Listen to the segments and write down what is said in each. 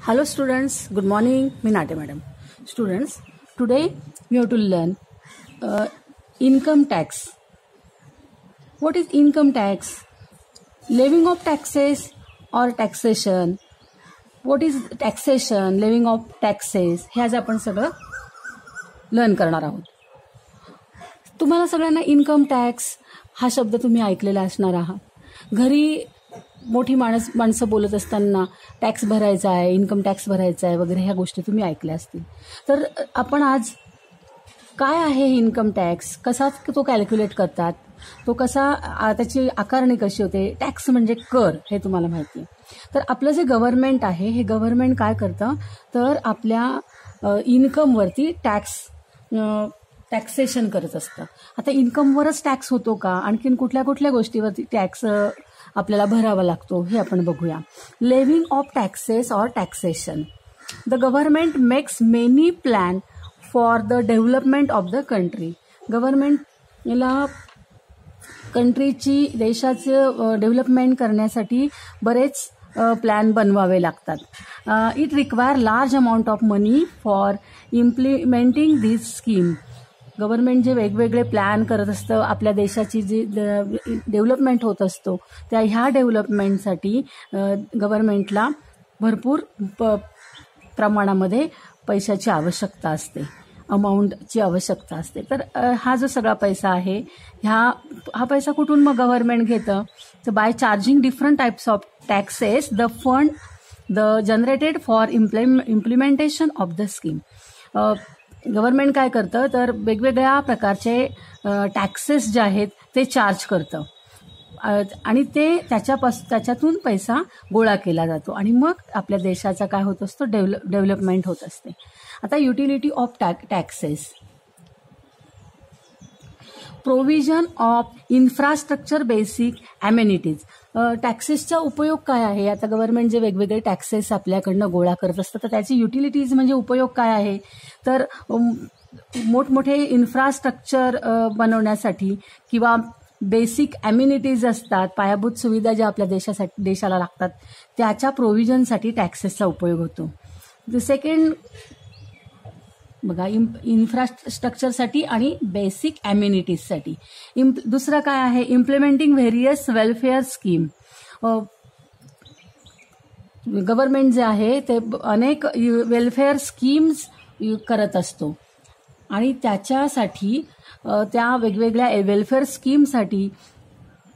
Hello students, good morning. Minate madam. Students, today we have to learn income tax. What is income tax? Levying of taxes or taxation? What is taxation? Levying of taxes हे आज आपण सगळं learn करणार आहोत. तुम्हाला सगळ्यांना income tax हा शब्द तुम्ही ऐकलेला असणार आहात. घरी मोठी माणसं बोलत असताना टॅक्स भरायचा आहे, इन्कम टॅक्स भरायचा आहे वगैरे ह्या गोष्टी तुम्ही ऐकल्या असतील. तर आपण आज काय आहे इन्कम टॅक्स, कसा तो कॅल्क्युलेट करतात, तो कसा त्याची आकारणी कशी होते, टॅक्स म्हणजे कर हे तुम्हाला माहिती आहे. तर आपलं जे गव्हर्नमेंट आहे हे गव्हर्नमेंट काय करतं तर आपल्या इन्कमवरती टॅक्सेशन करत असतं. आता इन्कमवरच टॅक्स होतो का, आणखीन कुठल्या कुठल्या गोष्टीवरती टॅक्स आपल्याला भरावा लागतो हे आपण बघूया. Levying of taxes or taxation. The government makes many plan for the development of the country. गव्हर्नमेंटला कंट्रीची देशाचं डेव्हलपमेंट करण्यासाठी बरेच प्लॅन बनवावे लागतात. It require large amount of money for implementing this scheme. Government जे वेगवेगळे प्लॅन करत असतं, आपल्या देशाची जी डेव्हलपमेंट होत असतो त्या ह्या डेव्हलपमेंटसाठी गव्हर्नमेंटला भरपूर प्रमाणामध्ये पैशाची आवश्यकता असते, अमाऊंटची आवश्यकता असते. तर हा जो सगळा पैसा आहे हा पैसा कुठून मग गव्हर्नमेंट घेतं तर by charging different types of taxes the fund generated for implementation of the scheme. Government काय करतं तर वेगवेगळ्या प्रकारचे टॅक्सेस जे आहेत ते चार्ज करतं आणि ते त्याच्यातून पैसा गोळा केला जातो आणि मग आपल्या देशाचा काय होत असतो डेव्हलपमेंट होत असते. आता utility of taxes. Provision of infrastructure basic amenities. टॅक्सेसचा उपयोग काय आहे. आता गव्हर्नमेंट जे वेगवेगळे टॅक्सेस आपल्याकडनं गोळा करत असतं तर त्याची युटिलिटीज म्हणजे उपयोग काय आहे तर मोठमोठे इन्फ्रास्ट्रक्चर बनवण्यासाठी किंवा बेसिक ॲम्युनिटीज असतात, पायाभूत सुविधा ज्या आपल्या देशाला लागतात त्याच्या प्रोव्हिजनसाठी टॅक्सेसचा उपयोग होतो. सेकंड बघा इन्फ्रास्ट्रक्चरसाठी आणि बेसिक ॲम्युनिटीजसाठी. दुसरं काय आहे implementing various welfare scheme. Government जे आहे ते अनेक वेलफेअर स्कीम्स करत असतो आणि त्याच्यासाठी त्या वेगवेगळ्या वेलफेअर स्कीमसाठी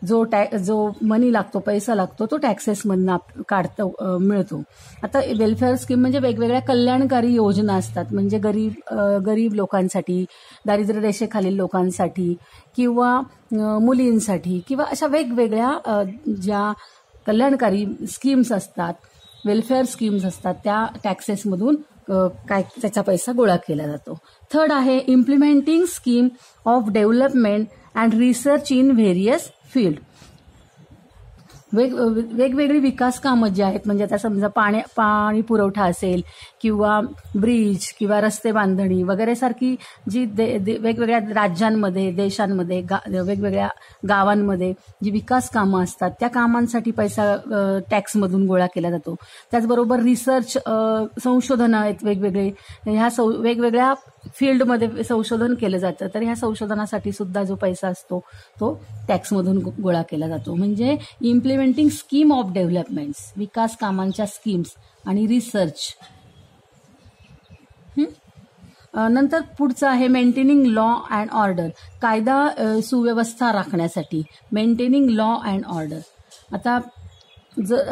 जो मनी लागतो, पैसा लागतो तो टॅक्सेसमधनं मिळतो. आता वेलफेअर स्कीम म्हणजे वेगवेगळ्या कल्याणकारी योजना असतात, म्हणजे गरीब लोकांसाठी, दारिद्र्य रेषेखालील लोकांसाठी किंवा मुलींसाठी किंवा अशा वेगवेगळ्या ज्या कल्याणकारी स्कीम्स असतात, वेलफेअर स्कीम्स असतात त्या टॅक्सेसमधून त्याचा पैसा गोळा केला जातो. थर्ड आहे implementing scheme of development and research in various field. वेगवेगळी विकास कामं जी आहेत, म्हणजे आता समजा पाणी पुरवठा असेल किंवा ब्रिज किंवा रस्ते बांधणी वगैरे सारखी जी वेगवेगळ्या राज्यांमध्ये, देशांमध्ये, वेगवेगळ्या गावांमध्ये जी विकास कामं असतात त्या कामांसाठी पैसा टॅक्समधून गोळा केला जातो. त्याचबरोबर रिसर्च संशोधनं आहेत वेगवेगळे, ह्या वेगवेगळ्या फील्डमध्ये संशोधन केलं जातं तर ह्या संशोधनासाठी सुद्धा जो पैसा असतो तो टॅक्समधून गोळा केला जातो. म्हणजे इम्प्लिमेंटिंग स्कीम ऑफ डेव्हलपमेंट्स, विकास कामांच्या स्कीम्स आणि रिसर्च. नंतर पुढचं आहे मेंटेनिंग लॉ अँड ऑर्डर. कायदा सुव्यवस्था राखण्यासाठी मेंटेनिंग लॉ अँड ऑर्डर. आता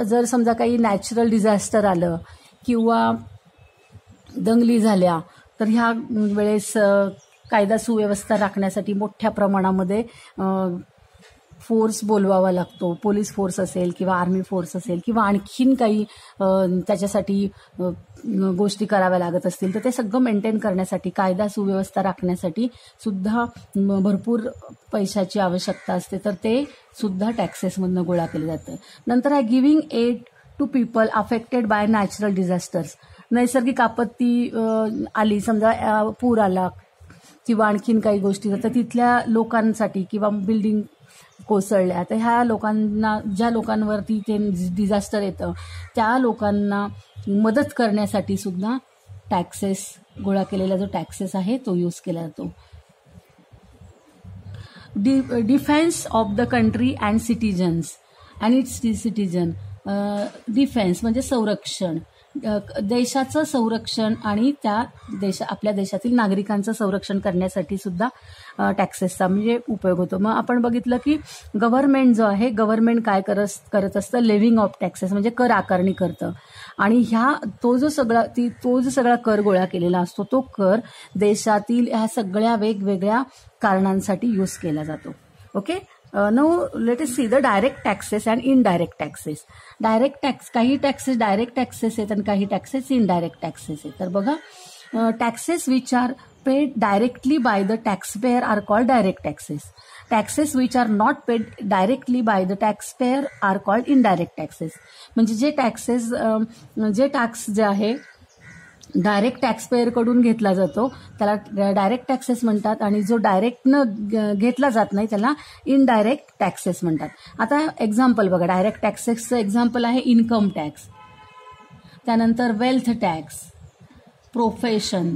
जर समजा काही नॅचरल डिझास्टर आलं किंवा दंगली झाल्या तर ह्या वेळेस कायदा सुव्यवस्था राखण्यासाठी मोठ्या प्रमाणामध्ये फोर्स बोलवावा लागतो. पोलीस फोर्स असेल किंवा आर्मी फोर्स असेल किंवा आणखीन काही त्याच्यासाठी गोष्टी कराव्या लागत असतील तर ते सगळं मेंटेन करण्यासाठी, कायदा सुव्यवस्था राखण्यासाठी सुद्धा भरपूर पैशाची आवश्यकता असते, तर ते सुद्धा टॅक्सेसमधनं गोळा केलं जातं. नंतर आहे giving aid to people affected by natural disasters. नैसर्गिक आपत्ती आली, समजा पूर आला किंवा आणखीन काही गोष्टी तर तिथल्या लोकांसाठी किंवा बिल्डिंग कोसळल्या तर ह्या लोकांना, ज्या लोकांवरती ते डिझास्टर येतं त्या लोकांना मदत करण्यासाठी सुद्धा टॅक्सेस, गोळा केलेला जो टॅक्सेस आहे तो यूज केला जातो. Defence of the country and citizens and it's citizen. Defence म्हणजे संरक्षण, देशाचं संरक्षण आणि आपल्या देशातील नागरिकांचं संरक्षण करण्यासाठी सुद्धा टॅक्सेसचा म्हणजे उपयोग होतो. मग आपण बघितलं की गव्हर्नमेंट जो आहे, गव्हर्नमेंट काय करत असतं, लेव्हिंग ऑफ टॅक्सेस म्हणजे कर आकारणी करतं. आणि तो जो सगळा कर गोळा केलेला असतो तो कर देशातील ह्या सगळ्या वेगवेगळ्या कारणांसाठी यूज केला जातो. Okay, now let us see the direct taxes and indirect taxes. काही टॅक्सेस डायरेक्ट टॅक्सेस आहेत आणि काही टॅक्सेस इनडायरेक्ट टॅक्सेस आहेत. तर बघा, taxes which are paid directly by the taxpayer are called direct taxes. Taxes which are not paid directly by the taxpayer are called indirect taxes. म्हणजे जे tax जे आहे डायरेक्ट टॅक्सपेयर कडून घेतला जातो त्याला डायरेक्ट टॅक्सेस म्हणतात, आणि जो डायरेक्ट घेतला जात नाही त्याला इनडायरेक्ट टॅक्सेस म्हणतात. आता एक्झाम्पल बघा, डायरेक्ट टॅक्सेसचं एक्झाम्पल आहे इन्कम टॅक्स, त्यानंतर wealth tax, profession,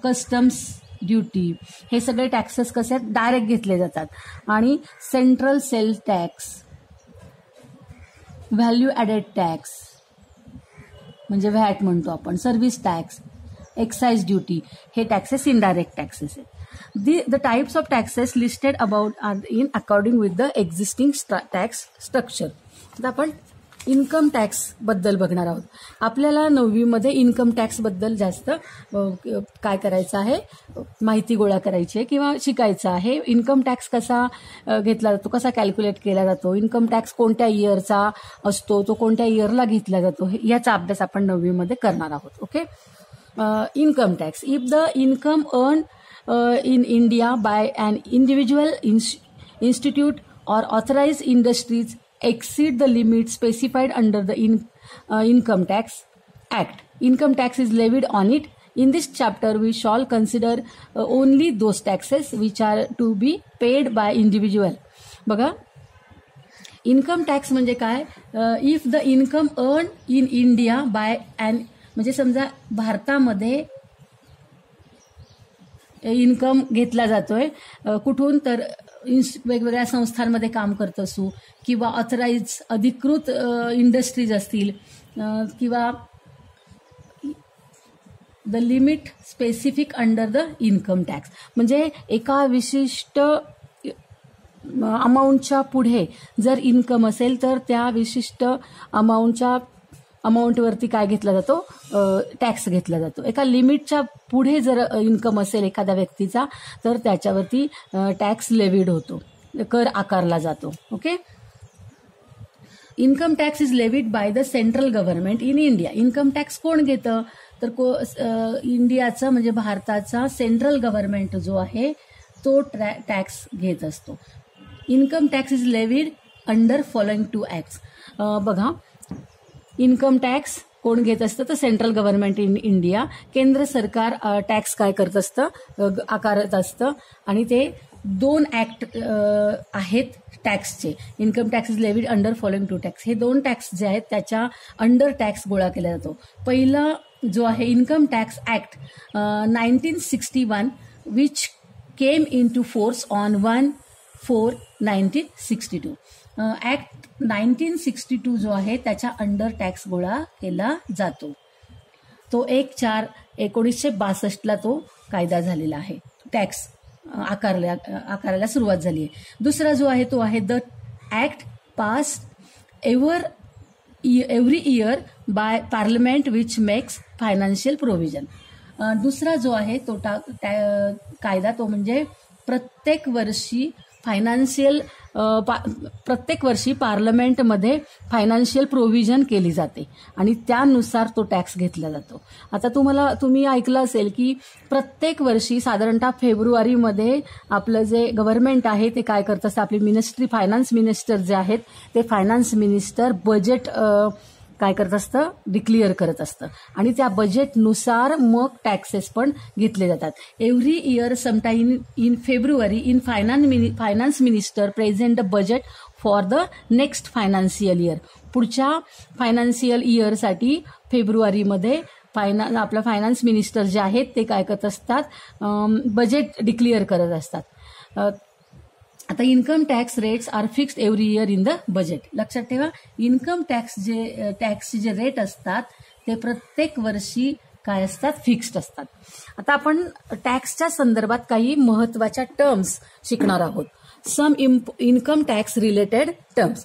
customs duty. हे सगळे टॅक्सेस कसे आहेत, डायरेक्ट घेतले जातात. आणि central sales tax, value added tax म्हणजे व्हॅट म्हणतो आपण, सर्व्हिस टॅक्स, एक्साइज ड्युटी, हे टॅक्सेस इनडायरेक्ट टॅक्सेस आहेत. The types of taxes listed about are in according with the existing tax structure. आता आपण इन्कम टॅक्स बद्दल बघणार आहोत. आपल्याला 9वी मध्ये इन्कम टॅक्स बद्दल जास्त काय करायचं आहे, माहिती गोळा करायची आहे किंवा शिकायचं आहे. इन्कम टॅक्स कसा घेतला जातो, कसा कॅल्क्युलेट केला जातो, इन्कम टॅक्स कोणत्या इयरचा असतो, तो कोणत्या इयरला घेतला जातो, याचा अभ्यास आपण 9वी मध्ये करणार आहोत. Okay, income tax. If the income earn in India by an individual institute or authorized industries exceed the limit specified under the Income Tax Act, income tax is levied on it. In this chapter, we shall consider only those taxes which are to be paid by individual. बघा, income tax म्हणजे काय, if the income earn in India by an, म्हणजे समजा भारतामध्ये income घेतला जातोय कुठून, तर वेगवेगळ्या संस्थांमध्ये काम करत असू किंवा ऑथराइज अधिकृत इंडस्ट्रीज असतील किंवा the limit specific under the income tax, म्हणजे एका विशिष्ट अमाऊंटच्या पुढे जर इन्कम असेल तर त्या विशिष्ट अमाऊंटवरती काय घेतला जातो, टॅक्स घेतला जातो. एका लिमिटच्या पुढे जर इन्कम असेल एखाद्या व्यक्तीचा तर त्याच्यावरती टॅक्स लेविड होतो, कर आकारला जातो. Okay, income tax is levied by the central government in India. Income tax कोण घेतं, तर इंडियाचा म्हणजे भारताचा सेंट्रल गव्हर्नमेंट जो आहे तो टॅक्स घेत असतो. Income tax is levied under following 2 acts. बघा, इन्कम टॅक्स कोण घेत असतं, तर सेंट्रल गव्हर्नमेंट इन इंडिया, केंद्र सरकार टॅक्स काय करत असतं, आकारत असतं. आणि ते 2 ऍक्ट आहेत टॅक्सचे. Income tax is levied under following 2 tax. हे 2 टॅक्स जे आहेत त्याच्या अंडर टॅक्स गोळा केला जातो. पहिला जो आहे income tax act 1961 which came into force on 1/4/1962. Act 1962 जो आहे त्याच्या अंडर टॅक्स गोळा केला जातो. तो 1/4/1962 तो कायदा झालेला आहे. टॅक्स आकारायला सुरुवात झाली आहे. दुसरा जो आहे तो आहे the act pass every year by parliament which makes financial provision. दुसरा जो आहे तो कायदा तो म्हणजे प्रत्येक वर्षी पार्लमेंटमध्ये फायनान्शियल प्रोव्हिजन केली जाते आणि त्यानुसार तो टॅक्स घेतला जातो. आता तुम्ही ऐकलं असेल की प्रत्येक वर्षी साधारणतः फेब्रुवारीमध्ये आपलं जे गव्हर्नमेंट आहे ते काय करत असतं, आपली मिनिस्ट्री, फायनान्स मिनिस्टर जे आहेत ते फायनान्स मिनिस्टर बजेट काय करत असतं, डिक्लेअर करत असतं आणि त्या बजेटनुसार मग टॅक्सेस पण घेतले जातात. Every year sometime in February in finance minister present the budget for the next financial year. पुढच्या फायनान्शियल इयरसाठी फेब्रुवारीमध्ये आपला फायनान्स मिनिस्टर जे आहेत ते काय करत असतात, बजेट डिक्लेअर करत असतात. आता income tax rates are fixed every year in the budget. लक्षात ठेवा, इन्कम टॅक्सचे जे रेट असतात ते प्रत्येक वर्षी काय असतात, फिक्स्ड असतात. आता आपण टॅक्सच्या संदर्भात काही महत्वाच्या टर्म्स शिकणार आहोत. Some income tax related terms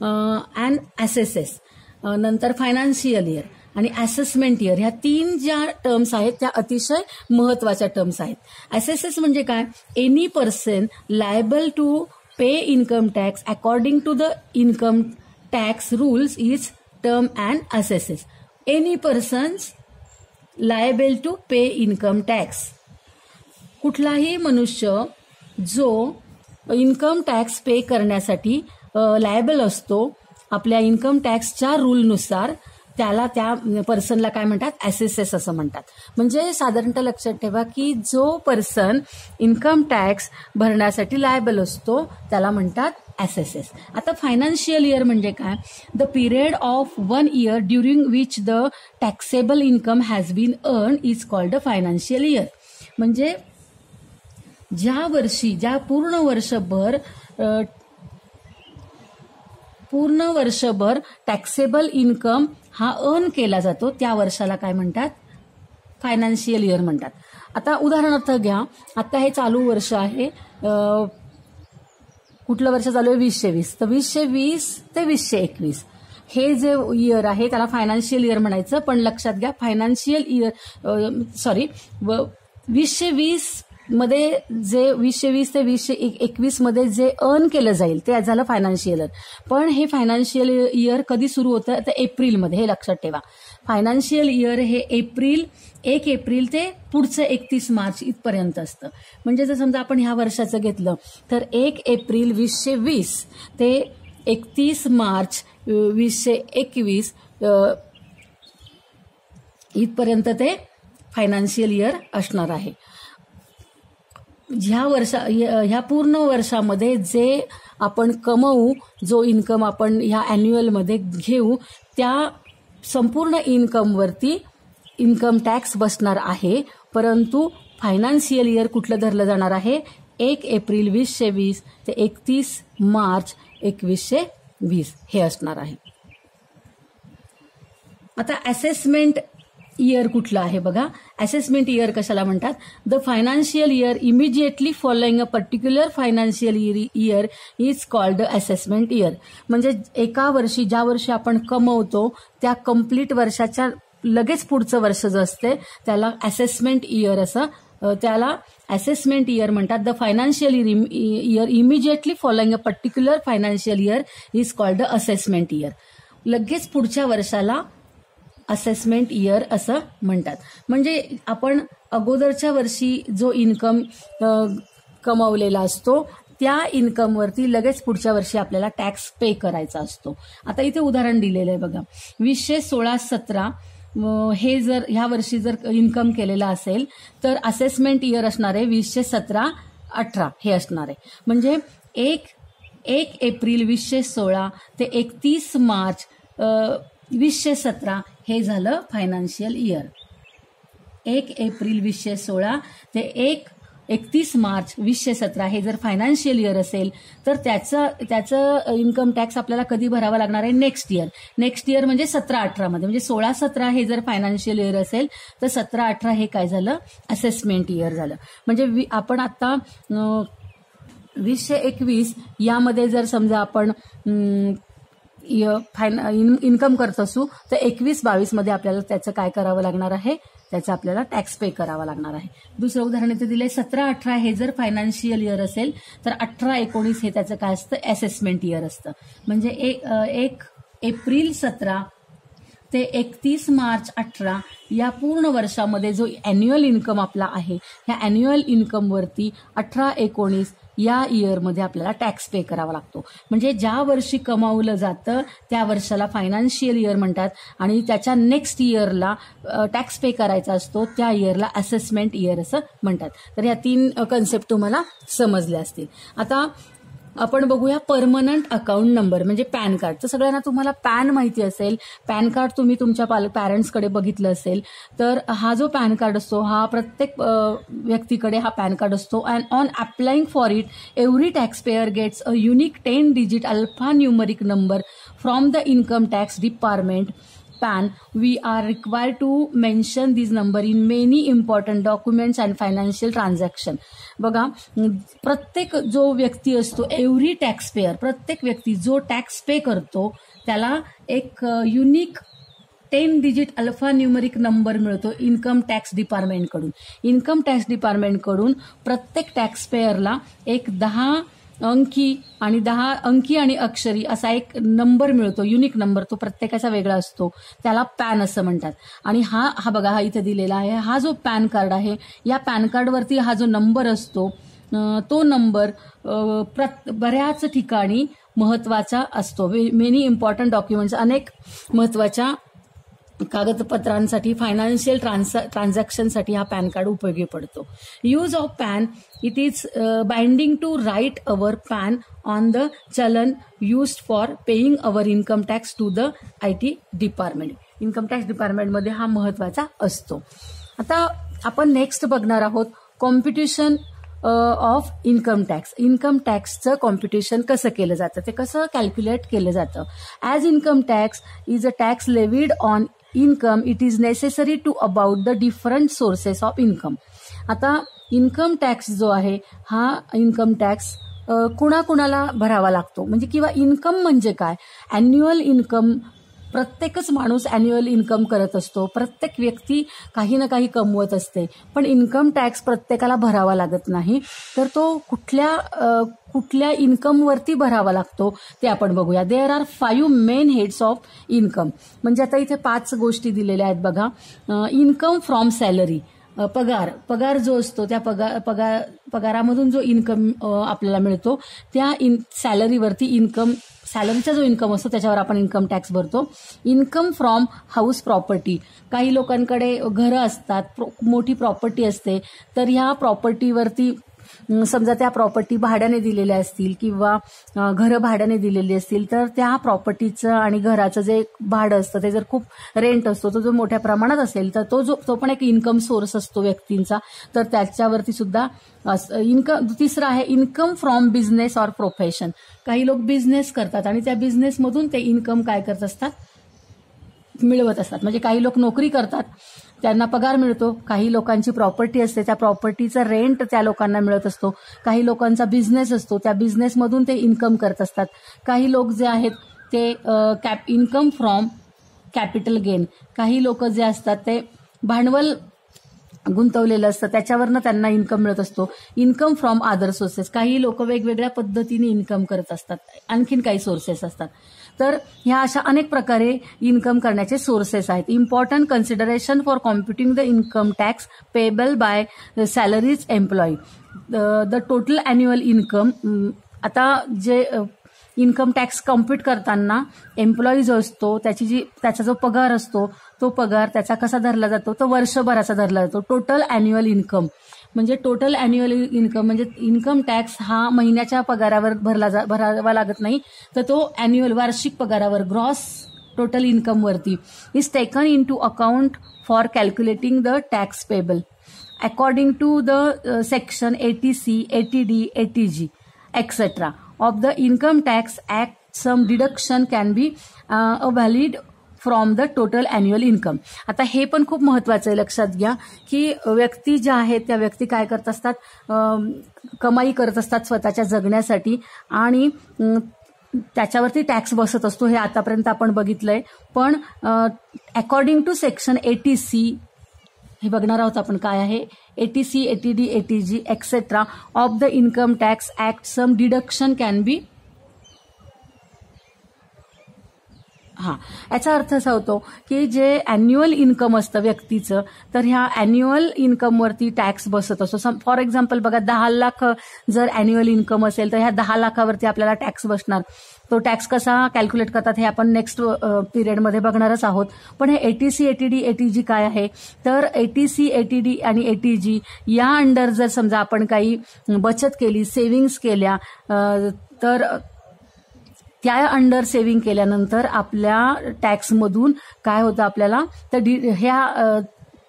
and assessees, नंतर फायनान्शियल इयर आणि असेसमेंट इयर, ह्या 3 ज्या टर्म्स आहेत त्या अतिशय महत्वाच्या टर्म्स आहेत. असेसेस म्हणजे काय, any person liable to pay income tax according to the income tax rules is term and assessees. Any persons liable to pay income tax, कुठलाही मनुष्य जो इन्कम टॅक्स पे करण्यासाठी लायबल असतो आपल्या इन्कम टॅक्सच्या रूलनुसार, त्याला त्या पर्सनला काय म्हणतात, असेसेस असं म्हणतात. म्हणजे साधारणतः लक्षात ठेवा की जो पर्सन इन्कम टॅक्स भरण्यासाठी लायबल असतो त्याला म्हणतात असेसेस. आता फायनान्शियल इयर म्हणजे काय, the period of 1 year during which the taxable income has been earn is called a financial year. म्हणजे ज्या पूर्ण वर्षभर टॅक्सेबल इन्कम हा अर्न केला जातो त्या वर्षाला काय म्हणतात, फायनान्शियल इयर म्हणतात. आता उदाहरणार्थ घ्या, आता हे चालू वर्ष आहे, कुठलं वर्ष चालू आहे, 2020. तर 2020 ते 2021 हे जे इयर आहे त्याला फायनान्शियल इयर म्हणायचं. पण लक्षात घ्या, फायनान्शियल इयर 2020 मध्ये जे 2020 ते 2021 मध्ये जे अर्न केलं जाईल ते झालं फायनान्शियल इयर. पण हे फायनान्शियल इयर कधी सुरू होतं, तर एप्रिलमध्ये. हे लक्षात ठेवा, फायनान्शियल इयर हे 1 एप्रिल ते पुढचं 31 मार्च इथपर्यंत असतं. म्हणजे जर समजा आपण ह्या वर्षाचं घेतलं तर 1 एप्रिल 2020 ते 31 मार्च 2021 इथपर्यंत ते फायनान्शियल इयर असणार आहे. ह्या पूर्ण वर्षामध्ये जे आपण कमवू, जो इन्कम आपण ह्या अॅन्युअलमध्ये घेऊ, त्या संपूर्ण इन्कमवरती इन्कम टॅक्स बसणार आहे. परंतु फायनान्शियल इयर कुठलं धरलं जाणार आहे, 1 एप्रिल 2020 ते 31 मार्च 2020 हे असणार आहे. आता असेसमेंट इयर कुठलं आहे बघा. असेसमेंट इयर कशाला म्हणतात, the financial year immediately following a particular financial year is called assessment year. म्हणजे एका वर्षी, ज्या वर्षी आपण कमवतो त्या कंप्लीट वर्षाच्या लगेच पुढचं वर्ष जे असते त्याला असेसमेंट इयर असं, त्याला असेसमेंट इयर म्हणतात. The financial year immediately following a particular financial year is called assessment year. लगेच पुढच्या वर्षाला असेसमेंट इयर असं म्हणतात. म्हणजे आपण अगोदरच्या वर्षी जो इन्कम कमावलेला असतो त्या इन्कमवरती लगेच पुढच्या वर्षी आपल्याला टॅक्स पे करायचा असतो. आता इथे उदाहरण दिलेलं आहे बघा, 2016-17 हे जर ह्या वर्षी जर इन्कम केलेला असेल तर असेसमेंट इयर असणार आहे 2017-18 हे असणार आहे. म्हणजे 1 एप्रिल 2016 ते 31 मार्च 2017 हे झालं फायनान्शियल इयर. 1 एप्रिल 2016 ते 31 मार्च 2017 हे जर फायनान्शियल इयर असेल तर त्याचं इन्कम टॅक्स आपल्याला कधी भरावा लागणार आहे, नेक्स्ट इयर म्हणजे 17-18 मध्ये. म्हणजे 16-17 हे जर फायनान्शियल इयर असेल तर 17-18 हे काय झालं, असेसमेंट इयर झालं. म्हणजे आपण आता 2021 यामध्ये जर समजा आपण इन्कम करत असू तर 21-22 मध्ये आपल्याला त्याचं काय करावं लागणार आहे, त्याचा आपल्याला टॅक्स पे करावा लागणार आहे. दुसरं उदाहरण इथे दिलंय, 17-18 हे जर फायनान्शियल इयर असेल तर 18-19 हे त्याचं काय असतं, असेसमेंट इयर असतं. म्हणजे 1 एप्रिल 17 ते 31 मार्च 18 या पूर्ण वर्षामध्ये जो अॅन्युअल इन्कम आपला आहे, ह्या अॅन्युअल इन्कमवरती 18-19 या इयरमध्ये आपल्याला टॅक्स पे करावा लागतो. म्हणजे ज्या वर्षी कमावलं जातं त्या वर्षाला फायनान्शियल इयर म्हणतात आणि त्याच्या नेक्स्ट इयरला टॅक्स पे करायचा असतो त्या इयरला असेसमेंट इयर असं म्हणतात. तर ह्या 3 कन्सेप्ट तुम्हाला समजल्या असतील. आता आपण बघूया परमनंट अकाउंट नंबर म्हणजे पॅन कार्ड. तर सगळ्यांना तुम्हाला पॅन माहिती असेल. पॅन कार्ड तुम्ही तुमच्या पॅरेंट्सकडे बघितलं असेल. तर हा जो पॅन कार्ड असतो हा प्रत्येक व्यक्तीकडे हा पॅन कार्ड असतो. And on applying for it every tax pair gets a unique 10 digit alpha numeric number from the income tax department. PAN, we are required to mention this number in many important documents and financial transaction. बघा, प्रत्येक जो व्यक्ती असतो every tax pair, प्रत्येक व्यक्ती जो tax pay करतो त्याला एक unique 10 digit alpha numeric number मिळतो इन्कम टॅक्स डिपार्टमेंटकडून. इन्कम टॅक्स डिपार्टमेंटकडून प्रत्येक टॅक्स पेयरला एक 10 अंकी आणि अक्षरी असा एक नंबर मिळतो, युनिक नंबर. तो प्रत्येकाचा वेगळा असतो, त्याला पॅन असं म्हणतात. आणि हा बघा, हा इथे दिलेला आहे. हा जो पॅन कार्ड आहे या पॅन कार्डवरती हा जो नंबर असतो तो नंबर बऱ्याच ठिकाणी महत्वाचा असतो. मेनी इम्पॉर्टंट डॉक्युमेंट्स, अनेक महत्वाच्या कागदपत्रांसाठी, फायनान्शियल ट्रान्झॅक्शनसाठी हा पॅन कार्ड उपयोगी पडतो. Use of PAN, it is binding to write our PAN on the challan used for paying our income tax to the IT department. Income tax डिपार्टमेंटमध्ये हा महत्वाचा असतो. आता आपण नेक्स्ट बघणार आहोत competition of income tax. Income टॅक्सचं कॉम्पिटिशन कसं केलं जातं, ते कसं कॅल्क्युलेट केलं जातं. As income tax is a tax levied on income, it is necessary to about the different sources of income. आता इन्कम टॅक्स जो आहे हा इन्कम टॅक्स कुणाकुणाला भरावा लागतो, म्हणजे किंवा इन्कम म्हणजे काय. अॅन्युअल इन्कम, प्रत्येकच माणूस अॅन्युअल इन्कम करत असतो, प्रत्येक व्यक्ती काही ना काही कमवत असते. पण इन्कम टॅक्स प्रत्येकाला भरावा लागत नाही. तर तो कुठल्या इन्कमवरती भरावा लागतो ते आपण बघूया. There are 5 main heads of income. म्हणजे आता इथे 5 गोष्टी दिलेल्या आहेत बघा. इन्कम फ्रॉम सॅलरी, पगार जो असतो त्या पगारामधून जो इन्कम आपल्याला मिळतो त्या सॅलरीवरती सॅलरीचा जो इन्कम असतो त्याच्यावर आपण इन्कम टॅक्स भरतो. इन्कम फ्रॉम हाऊस प्रॉपर्टी, काही लोकांकडे घरं असतात, मोठी प्रॉपर्टी असते, तर ह्या प्रॉपर्टीवरती समजा त्या प्रॉपर्टी भाड्याने दिलेल्या असतील किंवा घरं भाड्याने दिलेली असतील, तर त्या प्रॉपर्टीचं आणि घराचं जे भाडं असतं ते जर खूप रेंट असतो, तो जो मोठ्या प्रमाणात असेल तर तो पण एक इन्कम सोर्स असतो व्यक्तींचा, तर त्याच्यावरती सुद्धा इन्कम. तिसरं आहे income from business or profession. काही लोक बिझनेस करतात आणि त्या बिझनेसमधून ते इन्कम काय करत असतात, मिळवत असतात. म्हणजे काही लोक नोकरी करतात, त्यांना पगार मिळतो. काही लोकांची प्रॉपर्टी असते, त्या प्रॉपर्टीचा रेंट त्या लोकांना मिळत असतो. काही लोकांचा बिझनेस असतो, त्या बिझनेसमधून ते इन्कम करत असतात. काही लोक जे आहेत ते इन्कम फ्रॉम कॅपिटल गेन, काही लोक जे असतात ते भांडवल गुंतवलेलं असतं त्याच्यावरनं त्यांना इन्कम मिळत असतो. इन्कम फ्रॉम अदर सोर्सेस, काही लोक वेगवेगळ्या पद्धतीने इन्कम करत असतात, आणखीन काही सोर्सेस असतात. तर ह्या अशा अनेक प्रकारे इन्कम करण्याचे सोर्सेस आहेत. Important consideration for computing the income tax payable by salaries employee, the total annual income. आता जे इन्कम टॅक्स कॉम्प्युट करताना एम्प्लॉई जो असतो त्याचा जो पगार असतो तो पगार त्याचा कसा धरला जातो, तो वर्षभराचा धरला जातो. टोटल अॅन्युअल इन्कम म्हणजे टोटल अॅन्युअल इन्कम म्हणजे इन्कम टॅक्स हा महिन्याच्या पगारावर भरावा लागत नाही, तर तो अॅन्युअल वार्षिक पगारावर ग्रॉस टोटल इन्कम वरती is taken into account for calculating the tax payable according to the section 80C, 80D, 80G etc. of the income tax act. Some deduction can be valid from the total annual income. आता हे पण खूप महत्वाचं आहे, लक्षात घ्या की व्यक्ती ज्या आहेत त्या व्यक्ती काय करत असतात, कमाई करत असतात स्वतःच्या जगण्यासाठी आणि त्याच्यावरती टॅक्स बसत असतो. हे आतापर्यंत आपण बघितलंय. पण अकॉर्डिंग टू सेक्शन 80C हे बघणार आहोत आपण काय आहे. 80C, 80D, 80G etcetera of the income tax act some deduction can be. याचा अर्थ असा होतो की जे अॅन्युअल इन्कम असतं व्यक्तीचं, तर ह्या अॅन्युअल इन्कमवरती टॅक्स बसत असतो. फॉर एक्झाम्पल बघा, 10 लाख जर अॅन्युअल इन्कम असेल तर ह्या 10 लाखावरती आपल्याला टॅक्स बसणार. तो टॅक्स कसा कॅल्क्युलेट करतात हे आपण नेक्स्ट पिरियडमध्ये बघणारच आहोत. पण हे 80C, 80D, 80G काय आहे, तर 80C, 80D आणि 80G या अंडर जर समजा आपण काही बचत केली, सेव्हिंग्स केल्या, तर त्या अंडर सेव्हिंग केल्यानंतर आपल्या टॅक्समधून काय होतं आपल्याला तर ह्या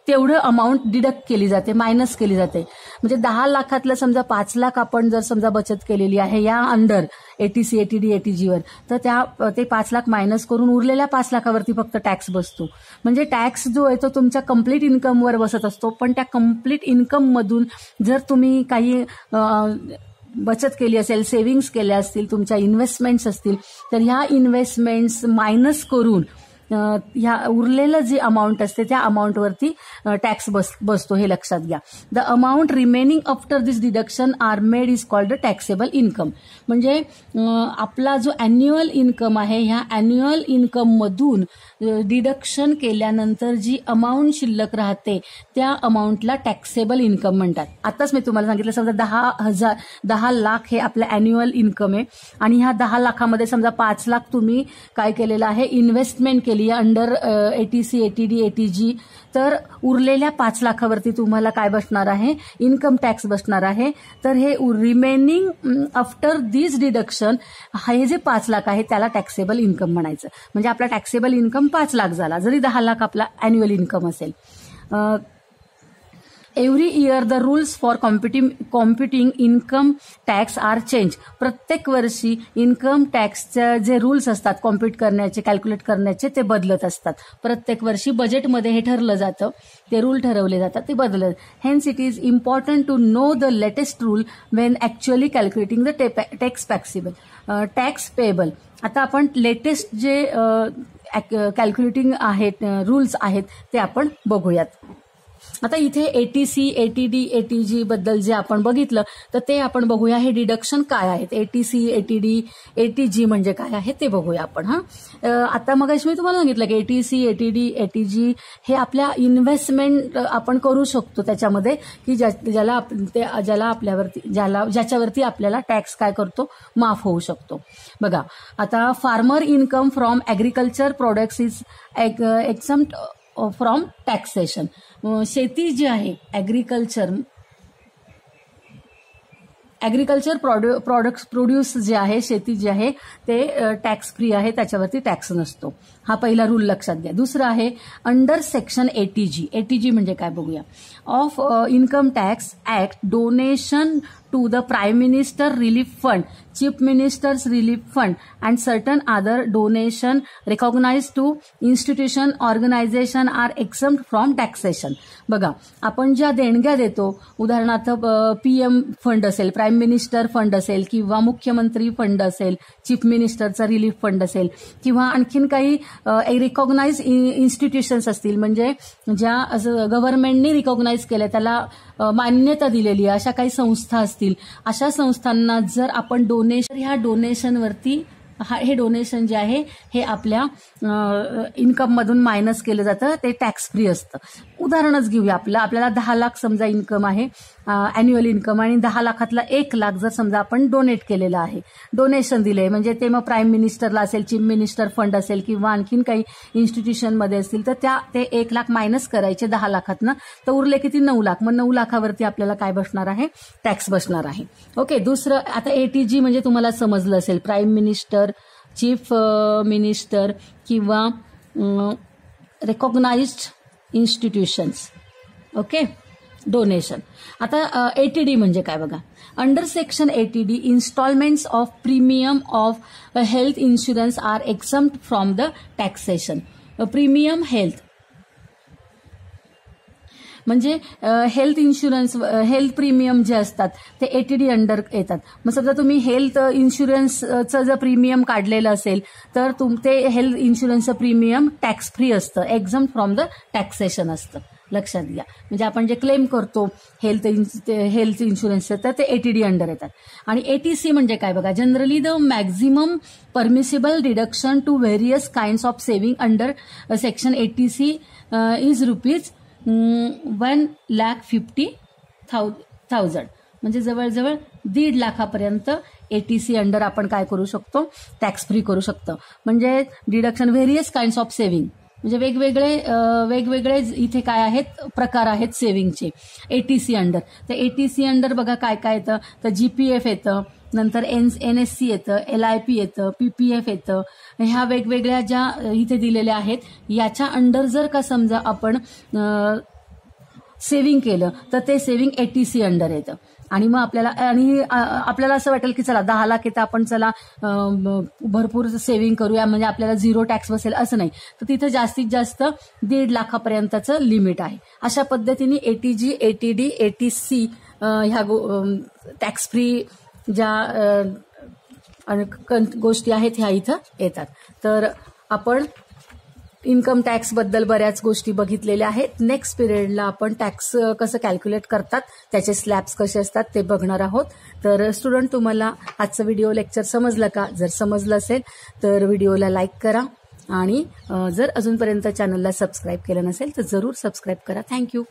तेवढं अमाऊंट डिडक्ट केली जाते, मायनस केली जाते. म्हणजे 10 लाखातलं समजा 5 लाख आपण जर समजा बचत केलेली आहे या अंडर एटीसी, एटीडी, एटीजीवर, तर ते 5 लाख मायनस करून उरलेल्या 5 लाखावरती फक्त टॅक्स बसतो. म्हणजे टॅक्स जो आहे तो तुमच्या कम्प्लीट इन्कमवर बसत असतो. पण त्या कम्प्लीट इन्कममधून जर तुम्ही काही बचत केली असेल, सेव्हिंग्स केल्या असतील, तुमच्या इन्व्हेस्टमेंट्स असतील, तर ह्या इन्व्हेस्टमेंट्स मायनस करून ह्या उरलेलं जी अमाऊंट असते त्या अमाऊंटवरती टॅक्स बसतो, हे लक्षात घ्या. The amount remaining after this deduction are made is called the taxable income. म्हणजे आपला जो अॅन्युअल इन्कम आहे, ह्या अॅन्युअल इन्कम मधून डिडक्शन केल्यानंतर जी अमाऊंट शिल्लक राहते त्या अमाऊंटला टॅक्सेबल इन्कम म्हणतात. आताच मी तुम्हाला सांगितलं, समजा 10 लाख हे आपलं अॅन्युअल इन्कम आहे आणि ह्या 10 लाखामध्ये समजा 5 लाख तुम्ही काय केलेलं आहे, इन्व्हेस्टमेंट केली अंडर एटीसी, एटीडी, एटीजी, तर उरलेल्या 5 लाखावरती तुम्हाला काय बसणार आहे, इन्कम टॅक्स बसणार आहे. तर हे रिमेनिंग आफ्टर दिस डिडक्शन हे जे 5 लाख आहे त्याला टॅक्सेबल इन्कम म्हणायचं. म्हणजे आपला टॅक्सेबल इन्कम 5 लाख झाला, जरी 10 लाख आपला अॅन्युअल इन्कम असेल. Every year the rules for computing income tax are change. प्रत्येक वर्षी इन्कम टॅक्सचे जे रूल्स असतात कॉम्प्युट करण्याचे, कॅल्क्युलेट करण्याचे, ते बदलत असतात. प्रत्येक वर्षी बजेटमध्ये हे ठरलं जातं, ते रूल ठरवले जातात, ते बदलत. Hence it is important to know the latest rule when actually calculating the tax payable. आता आपण लेटेस्ट जे कॅल्क्युलेटिंग आहेत रूल्स आहेत ते आपण बघूयात. आता इथे एटीसी, एटीडी, एटीजी बद्दल जे आपण बघितलं तर ते आपण बघूया. हे डिडक्शन काय आहेत, एटीसी, एटीडी, एटीजी म्हणजे काय आहे ते बघूया आपण. आता मगाशी मी तुम्हाला सांगितलं की एटीसी, एटीडी, एटीजी हे आपल्या इन्व्हेस्टमेंट आपण करू शकतो त्याच्यामध्ये, की ज्याच्यावरती आपल्याला टॅक्स काय करतो, माफ होऊ शकतो. बघा, आता farmer income from agriculture products is exempt from taxation. शेती जी आहे, ऍग्रिकल्चर प्रोडक्ट्स प्रोड्यूस जे आहे, शेती जी आहे ते टॅक्स फ्री आहे, त्याच्यावरती टॅक्स नसतो. हा पहिला रूल लक्षात घ्या. दुसरा आहे अंडर सेक्शन एटीजी. एटीजी म्हणजे काय बघूया. Of income tax act, donation to the Prime Minister Relief Fund, Chief Minister's Relief Fund and certain other donation recognized to institution organization are exempt from taxation. बघा, आपण ज्या देणग्या देतो, उदाहरणार्थ PM fund असेल, प्राईम मिनिस्टर फंड असेल, किंवा मुख्यमंत्री फंड असेल, चीफ मिनिस्टरचा रिलीफ फंड असेल, किंवा आणखीन काही रिकॉग्नाइज इन्स्टिट्यूशन्स असतील, म्हणजे ज्या गव्हर्नमेंटने रिकॉग्नाइज केल्या, त्याला मान्यता दिलेली अशा काही संस्था असतील, अशा संस्थांना जर आपण डोनेशन, ह्या डोनेशनवरती हे डोनेशन जे आहे हे आपल्या इन्कम मधून मायनस केलं जातं, ते टॅक्स फ्री असतं. उदाहरणच घेऊया. आपल्याला 10 लाख समजा इन्कम आहे, अॅन्युअल इन्कम, आणि 10 लाखातला 1 लाख जर समजा आपण डोनेट केलेलं आहे, डोनेशन दिले, म्हणजे ते मग प्राईम मिनिस्टरला असेल, चीफ मिनिस्टर फंड असेल, किंवा आणखीन काही इन्स्टिट्यूशनमध्ये असतील, तर ते 1 लाख मायनस करायचे 10 लाखातनं, तर उरले किती, 9 लाख. मग 9 लाखावरती आपल्याला काय बसणार आहे, टॅक्स बसणार आहे. ओके. दुसरं, आता एटीजी म्हणजे तुम्हाला समजलं असेल, प्राईम मिनिस्टर, चीफ मिनिस्टर किंवा रेकॉग्नाइज्ड इन्स्टिट्यूशन्स. ओके. डोनेशन. आता एटीडी म्हणजे काय बघा. Under section eighty D, installments of premium of health insurance are exempt from the taxation. Premium health म्हणजे हेल्थ इन्शुरन्स, हेल्थ प्रीमियम जे असतात ते एटीडी अंडर येतात. मग समजा तुम्ही हेल्थ इन्शुरन्सचं जर प्रीमियम काढलेलं असेल तर ते हेल्थ इन्शुरन्सचं प्रीमियम टॅक्स फ्री असतं, एक्झम्प्ट फ्रॉम द टॅक्सेशन असतं. लक्षात घ्या. म्हणजे आपण जे क्लेम करतो हेल्थ इन्शुरन्सचं, तर ते एटीडी अंडर येतात. आणि एटीसी म्हणजे काय बघा. Generally the maximum permissible deduction to various kinds of saving under section eighty C इज ₹1,50,000. म्हणजे जवळजवळ 1.5 लाखापर्यंत एटीसी अंडर आपण काय करू शकतो, टॅक्स फ्री करू शकतो. म्हणजे deduction various kinds of saving, म्हणजे वेगवेगळे इथे काय आहेत, प्रकार आहेत सेव्हिंगचे एटीसी अंडर. तर एटीसी अंडर बघा काय काय येतं, तर जीपीएफ येतं, नंतर NSC येतं, LIP येतं, PPF येतं. ह्या वेगवेगळ्या ज्या इथे दिलेल्या आहेत, याच्या अंडर जर का समजा आपण सेव्हिंग केलं तर ते सेव्हिंग ATC अंडर येतं. आणि मग आपल्याला असं वाटेल की चला 10 लाख येतं, आपण चला भरपूर सेव्हिंग करूया म्हणजे आपल्याला 0 टॅक्स बसेल, असं नाही. तर तिथं जास्तीत जास्त 1.5 लाखापर्यंतचं लिमिट आहे. अशा पद्धतीने ATG, ATD, ATC ह्या टॅक्स फ्री ज्या गोष्टी आहेत ह्या इथं येतात. तर आपण इन्कम टॅक्स बद्दल बऱ्याच गोष्टी बघितलेल्या आहेत. नेक्स्ट पिरियडला आपण टॅक्स कसं कॅल्क्युलेट करतात, त्याचे स्लॅब्स कसे असतात ते बघणार आहोत. तर स्टुडंट, तुम्हाला आजचं व्हिडिओ लेक्चर समजलं का? जर समजलं असेल तर व्हिडिओला लाईक करा आणि जर अजूनपर्यंत चॅनलला सबस्क्राईब केलं नसेल तर जरूर सबस्क्राईब करा. थँक्यू.